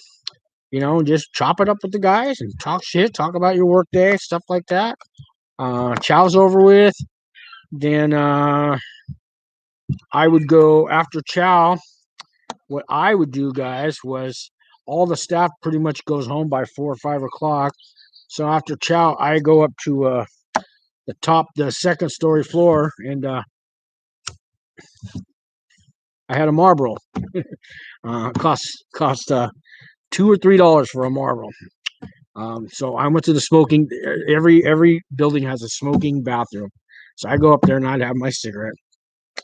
just chop it up with the guys and talk shit, talk about your work day, stuff like that. Chow's over with. Then I would go after chow. What I would do, guys, was all the staff pretty much goes home by 4 or 5 o'clock. So after chow, I go up to the second story floor, and I had a Marlboro. Cost $2 or $3 for a Marlboro. So I went to the smoking. Every building has a smoking bathroom. So I go up there and I'd have my cigarette,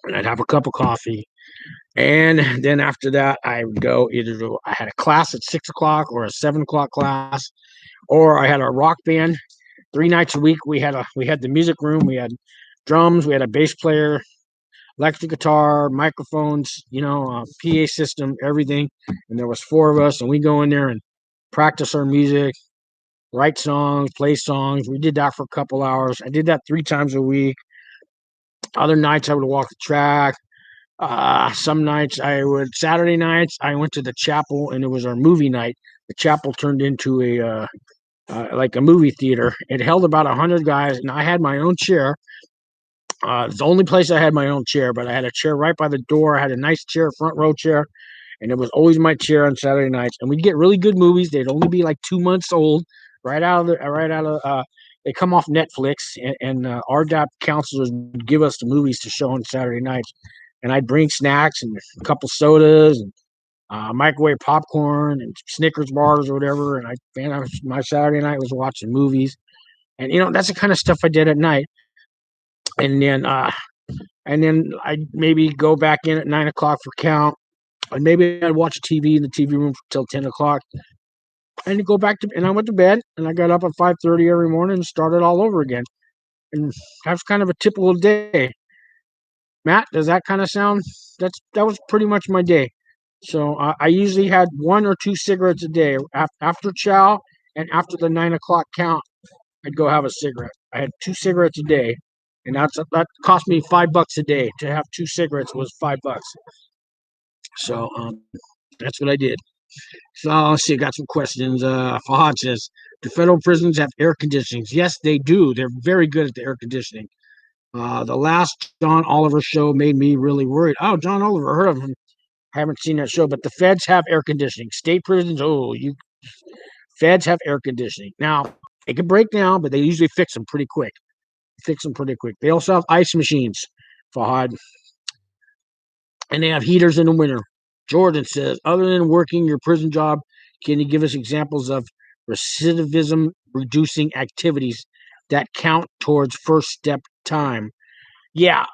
and I'd have a cup of coffee. And then after that, I would go I had a class at 6 o'clock or a 7 o'clock class, or I had a rock band. 3 nights a week, we had the music room. We had drums. We had a bass player, electric guitar, microphones, PA system, everything. And there was 4 of us, and we go in there and practice our music, write songs, play songs. We did that for a couple hours. I did that 3 times a week. Other nights I would walk the track. Some nights Saturday nights I went to the chapel, and it was our movie night. The chapel turned into like a movie theater. It held about 100 guys, and I had my own chair. It's the only place I had my own chair, but I had a chair right by the door. I had a nice chair, front row chair, and it was always my chair on Saturday nights. And we'd get really good movies. They'd only be like 2 months old, they come off Netflix, and our RDAP counselors would give us the movies to show on Saturday nights. And I'd bring snacks and a couple sodas and microwave popcorn and Snickers bars or whatever. And my Saturday night was watching movies, and that's the kind of stuff I did at night. And then I'd maybe go back in at 9 o'clock for count, and maybe I'd watch TV in the TV room till 10 o'clock. And I went to bed, and I got up at 5:30 every morning and started all over again. And that's kind of a typical day. Matt, does that kind of sound? That was pretty much my day. So I usually had 1 or 2 cigarettes a day. After chow and after the 9 o'clock count, I'd go have a cigarette. I had 2 cigarettes a day, and that cost me $5 a day. To have 2 cigarettes was $5. So that's what I did. So let's see, I got some questions. Fahad says, do federal prisons have air conditioning? Yes, they do. They're very good at the air conditioning. The last John Oliver show made me really worried. Oh, John Oliver, heard of him. I haven't seen that show, but the feds have air conditioning. State prisons, feds have air conditioning. Now, it can break down, but they usually fix them pretty quick. They also have ice machines, Fahad. And they have heaters in the winter. Jordan says, other than working your prison job, can you give us examples of recidivism reducing activities that count towards first step time? Yeah,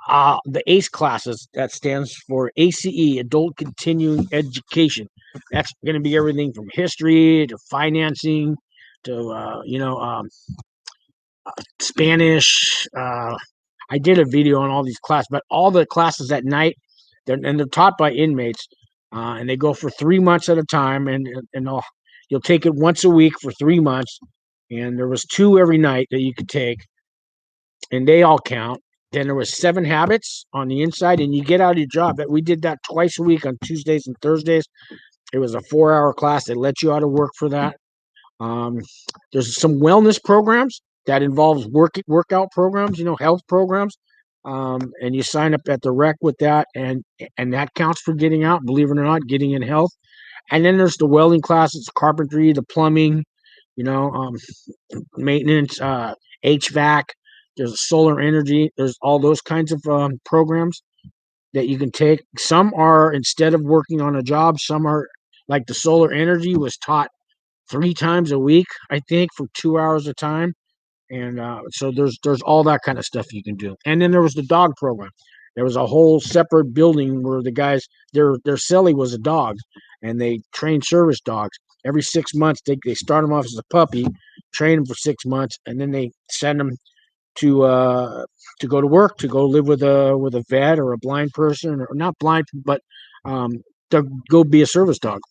the ACE classes, that stands for ACE, Adult Continuing Education. That's going to be everything from history to financing to, Spanish. I did a video on all these classes, but all the classes at night, they're taught by inmates, and they go for 3 months at a time, and you'll take it once a week for 3 months, and there was 2 every night that you could take. and they all count. Then there was 7 habits on the inside, and you get out of your job. That we did that twice a week on Tuesdays and Thursdays. It was a 4-hour class. They let you out of work for that. Um, there's some wellness programs that involves workout programs, health programs, and you sign up at the rec with that, and that counts for getting out. Believe it or not, getting in health. And then there's the welding classes, carpentry, the plumbing, maintenance, HVAC. There's solar energy. There's all those kinds of programs that you can take. Some are instead of working on a job. Some are like the solar energy was taught 3 times a week, I think, for 2 hours a time. And so there's all that kind of stuff you can do. And then there was the dog program. There was a whole separate building where the guys their cellie was a dog, and they train service dogs. Every 6 months they start them off as a puppy, train them for 6 months, and then they send them to go to work, to go live with a vet or a blind person, or not blind, but to go be a service dog.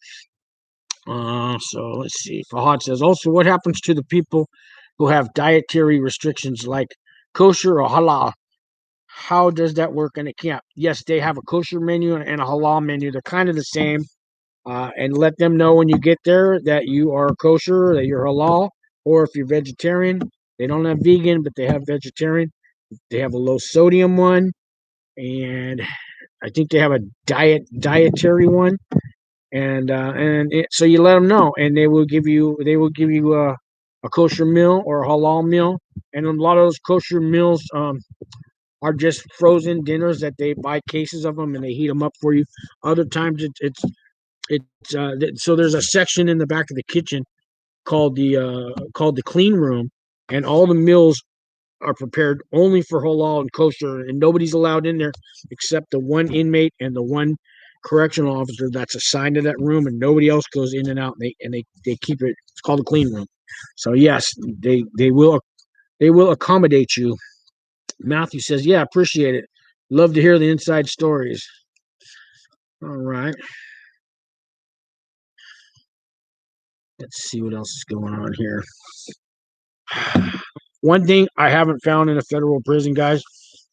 So let's see. Fahad says, also, what happens to the people who have dietary restrictions like kosher or halal? How does that work in a camp? Yes, they have a kosher menu and a halal menu. They're kind of the same. And let them know when you get there that you are kosher, that you're halal, or if you're vegetarian. They don't have vegan, but they have vegetarian. They have a low sodium one, and I think they have a dietary one. And so you let them know, and they will give you a kosher meal or a halal meal. And a lot of those kosher meals are just frozen dinners that they buy cases of them and they heat them up for you. Other times so there's a section in the back of the kitchen called the clean room, and all the meals are prepared only for halal and kosher, and nobody's allowed in there except the one inmate and the one correctional officer that's assigned to that room, and nobody else goes in and out. They keep it. It's called a clean room. So yes, they will accommodate you. Matthew says, yeah, appreciate it. Love to hear the inside stories. All right. Let's see what else is going on here. One thing I haven't found in a federal prison, guys,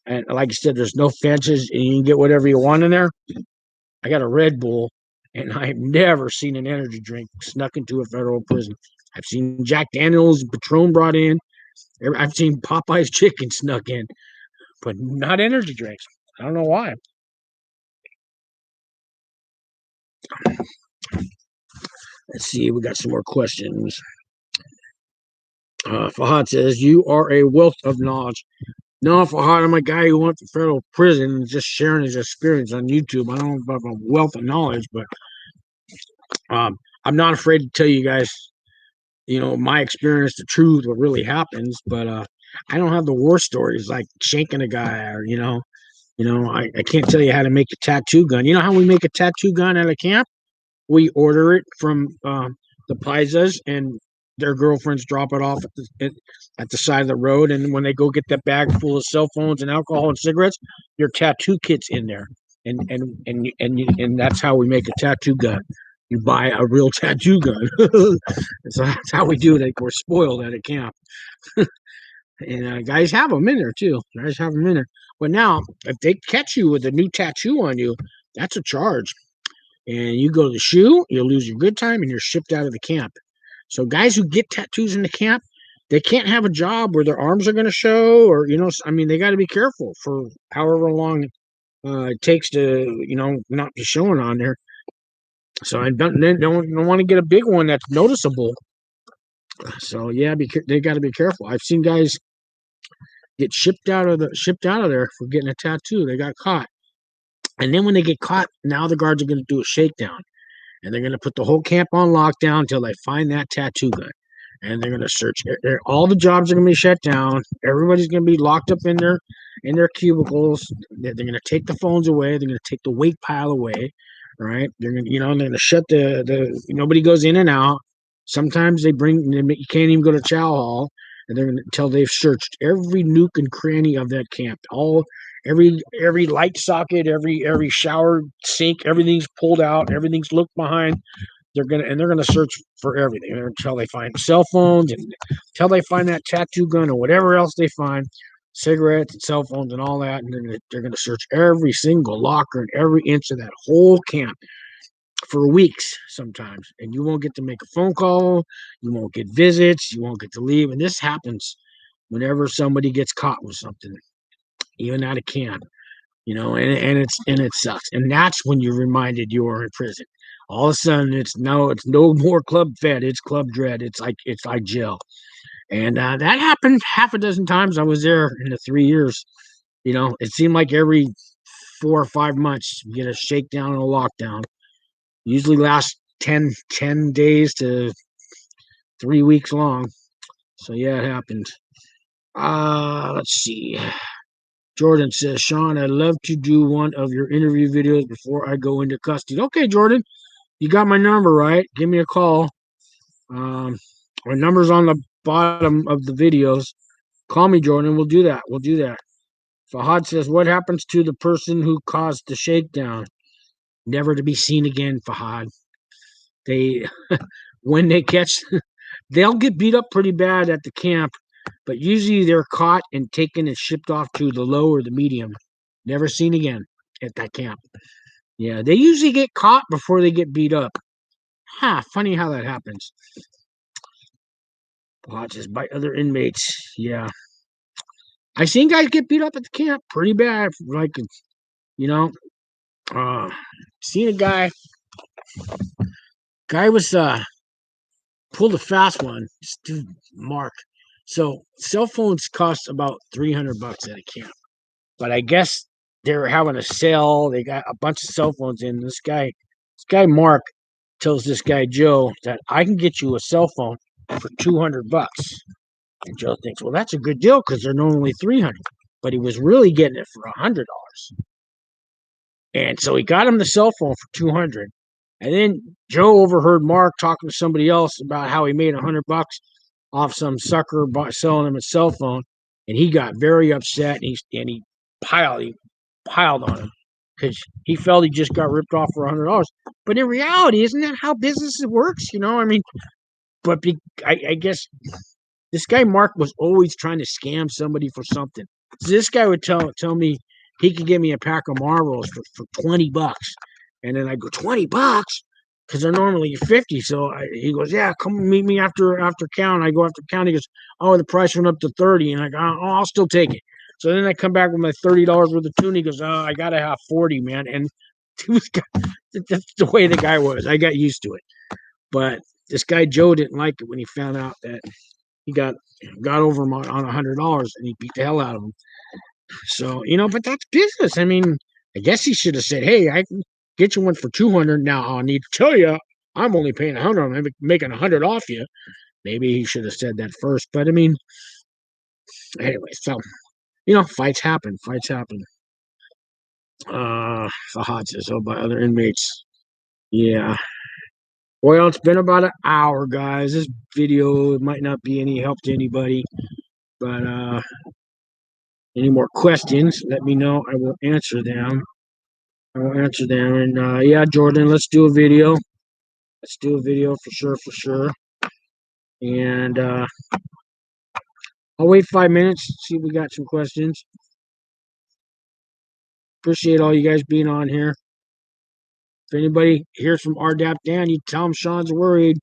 and like I said, there's no fences and you can get whatever you want in there. I got a Red Bull, and I've never seen an energy drink snuck into a federal prison. I've seen Jack Daniels, Patron brought in. I've seen Popeye's chicken snuck in, but not energy drinks. I don't know why. Let's see. We got some more questions. Fahad says, you are a wealth of knowledge. No, Fahad, I'm a guy who went to federal prison and just sharing his experience on YouTube. I don't know about a wealth of knowledge, but I'm not afraid to tell you guys, my experience, the truth, what really happens. But I don't have the war stories like shanking a guy, or I can't tell you how to make a tattoo gun. You know how we make a tattoo gun at a camp? We order it from the paisas, and their girlfriends drop it off at the side of the road. And when they go get that bag full of cell phones and alcohol and cigarettes, your tattoo kit's in there. And that's how we make a tattoo gun. You buy a real tattoo gun. So that's how we do it. We're spoiled at a camp. And guys have them in there too. Guys have them in there. But now, if they catch you with a new tattoo on you, that's a charge. And you go to the shoe, you'll lose your good time, and you're shipped out of the camp. So guys who get tattoos in the camp, they can't have a job where their arms are going to show, or they got to be careful for however long it takes to not be showing on there. So I don't want to get a big one that's noticeable. So yeah, they got to be careful. I've seen guys get shipped out of there for getting a tattoo. They got caught, and then when they get caught, now the guards are going to do a shakedown. And they're going to put the whole camp on lockdown until they find that tattoo gun. And they're going to search. All the jobs are going to be shut down. Everybody's going to be locked up in their cubicles. They're going to take the phones away. They're going to take the weight pile away. Right? They're going to shut the nobody goes in and out. Sometimes you can't even go to chow hall, and they're going to until they've searched every nook and cranny of that camp. Every light socket, every shower sink, everything's pulled out, everything's looked behind. They're gonna search for everything until they find cell phones and until they find that tattoo gun or whatever else they find. cigarettes and cell phones and all that, and they're gonna search every single locker and every inch of that whole camp for weeks sometimes, and you won't get to make a phone call, you won't get visits, you won't get to leave, and this happens whenever somebody gets caught with something, even out of camp, and it sucks, and that's when you're reminded you're in prison. All of a sudden, it's no more CLUBFED, it's Club Dread, it's like jail, and that happened half a dozen times. I was there in the 3 years. It seemed like every 4 or 5 months you get a shakedown and a lockdown. Usually lasts 10 days to 3 weeks long. So yeah, it happened. Let's see. Jordan says, Sean, I'd love to do one of your interview videos before I go into custody. Okay, Jordan, you got my number, right? Give me a call. My number's on the bottom of the videos. Call me, Jordan. We'll do that. Fahad says, what happens to the person who caused the shakedown? Never to be seen again, Fahad. They, when they catch, they'll get beat up pretty bad at the camp, but usually they're caught and taken and shipped off to the low or the medium. Never seen again at that camp. Yeah, they usually get caught before they get beat up. Funny how that happens. Just by other inmates. Yeah. I seen guys get beat up at the camp pretty bad. Like, seen a guy was pulled a fast one. This dude, Mark. So cell phones cost about $300 at a camp, but I guess they were having a sale. They got a bunch of cell phones in. This guy Mark tells this guy Joe that I can get you a cell phone for $200. And Joe thinks, well, that's a good deal because they're normally $300. But he was really getting it for $100. And so he got him the cell phone for $200. And then Joe overheard Mark talking to somebody else about how he made $100 off some sucker selling him a cell phone, and he got very upset, and he piled on him because he felt he just got ripped off for $100. But in reality, isn't that how business works? But I guess this guy Mark was always trying to scam somebody for something. So this guy would tell me he could get me a pack of Marlboros for $20, and then I go, $20 because they're normally 50. So he goes, yeah, come meet me after count. I go after count. He goes, oh, the price went up to 30, and I go, oh, I'll still take it. So then I come back with my $30 worth of tuna. He goes, oh, I gotta have 40, man. And that's the way the guy was. I got used to it. But this guy Joe didn't like it when he found out that he got over him on $100, and he beat the hell out of him. So but that's business. I mean, I guess he should have said, hey, I can get you one for $200. Now I need to tell you, I'm only paying $100. I'm making $100 off you. Maybe he should have said that first. But I mean, anyway, so fights happen. Fahad says, oh, by other inmates. Yeah. Well, it's been about an hour, guys. This video might not be any help to anybody, but any more questions, let me know. I will answer them. And yeah, Jordan, let's do a video. For sure. And I'll wait 5 minutes, see if we got some questions. Appreciate all you guys being on here. If anybody hears from RDAP Dan, you tell him Sean's worried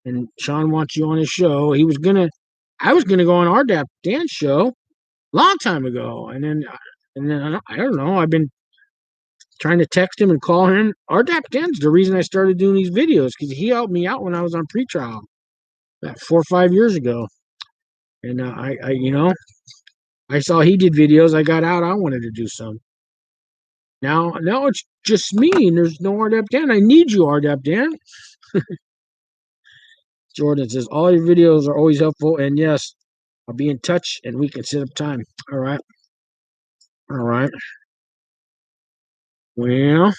and Sean wants you on his show. I was gonna go on RDAP Dan's show a long time ago, and then I don't know. I've been trying to text him and call him. RDAP Dan's the reason I started doing these videos, because he helped me out when I was on pretrial about 4 or 5 years ago. And I saw he did videos. I got out. I wanted to do some. Now it's just me, and there's no RDAP Dan. I need you, RDAP Dan. Jordan says, all your videos are always helpful. And yes, I'll be in touch, and we can set up time. All right. Well,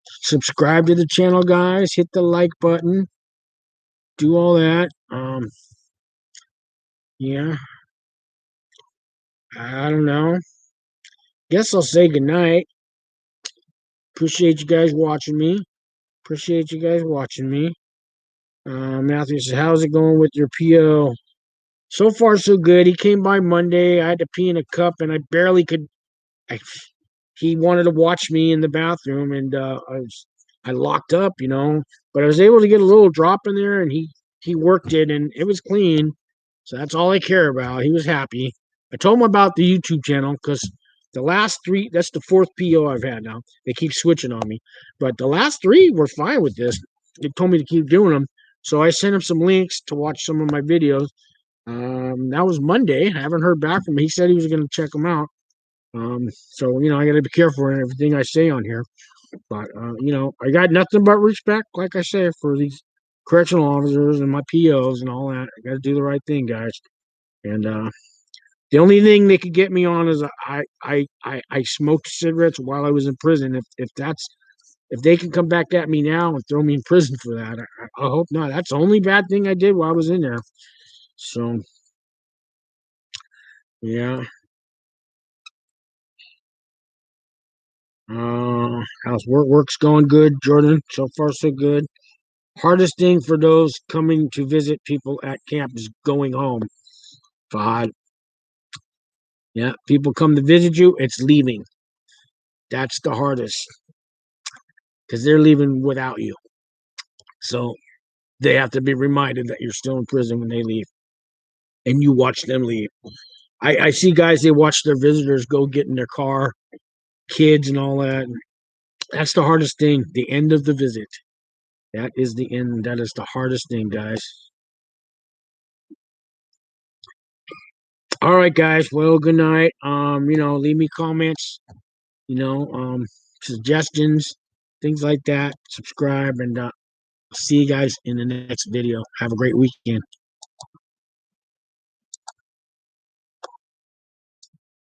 subscribe to the channel, guys. Hit the like button. Do all that. Yeah. I don't know. Guess I'll say goodnight. Appreciate you guys watching me. Matthew says, how's it going with your PO? So far, so good. He came by Monday. I had to pee in a cup, and I barely could. I, he wanted to watch me in the bathroom, and I locked up, but I was able to get a little drop in there, and he worked it, and it was clean. So that's all I care about. He was happy. I told him about the YouTube channel because the last three, that's the fourth PO I've had now. They keep switching on me, but the last three were fine with this. They told me to keep doing them. So I sent him some links to watch some of my videos. That was Monday. I haven't heard back from him. He said he was going to check them out. So I got to be careful in everything I say on here. But I got nothing but respect, like I say, for these correctional officers and my POs and all that. I got to do the right thing, guys. And the only thing they could get me on is I smoked cigarettes while I was in prison. If they can come back at me now and throw me in prison for that, I hope not. That's the only bad thing I did while I was in there. So yeah. How's work's going good, Jordan? So far, so good. Hardest thing for those coming to visit people at camp is going home. Fahad. Yeah, people come to visit you, it's leaving. That's the hardest because they're leaving without you. So they have to be reminded that you're still in prison when they leave and you watch them leave. I see guys, they watch their visitors go get in their car, kids and all that. That's the hardest thing, the end of the visit. That is the end. That is the hardest thing, guys. All right, guys. Well, good night. Leave me comments, suggestions, things like that. Subscribe, and see you guys in the next video. Have a great weekend.